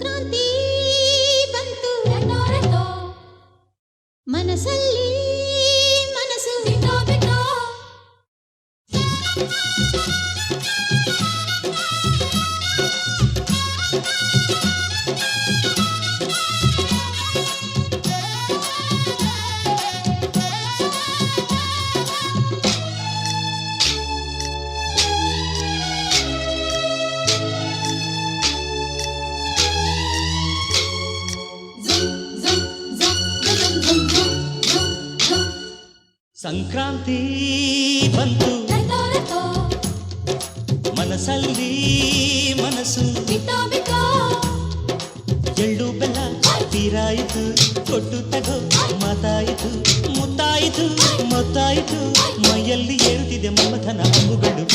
ಸಂಕ್ರಾಂತಿ ಬಂತು ಮನಸ್ಸಲ್ಲಿ ಮನಸ್ಸು ಬಿಟ್ಟೋ ಬಿಟ್ಟೋ ಸಂಕ್ರಾಂತಿ ಬಂತು ಮನಸ್ಸಲ್ಲಿ ಮನಸ್ಸು ಬಿಟ್ಟೋ ಬಿಟ್ಟೋ ಎಳ್ಳು ಬೆಲ್ಲ ತೀರಾಯಿತು ಕೊಟ್ಟು ತಗೋ ಮಾತಾಯಿತು ಮುತ್ತಾಯಿತು ಮೊತ್ತಾಯಿತು ಮೈಯಲ್ಲಿ ಏರುತ್ತಿದೆ ಮಮಥನ ಅಂಬುಗಳು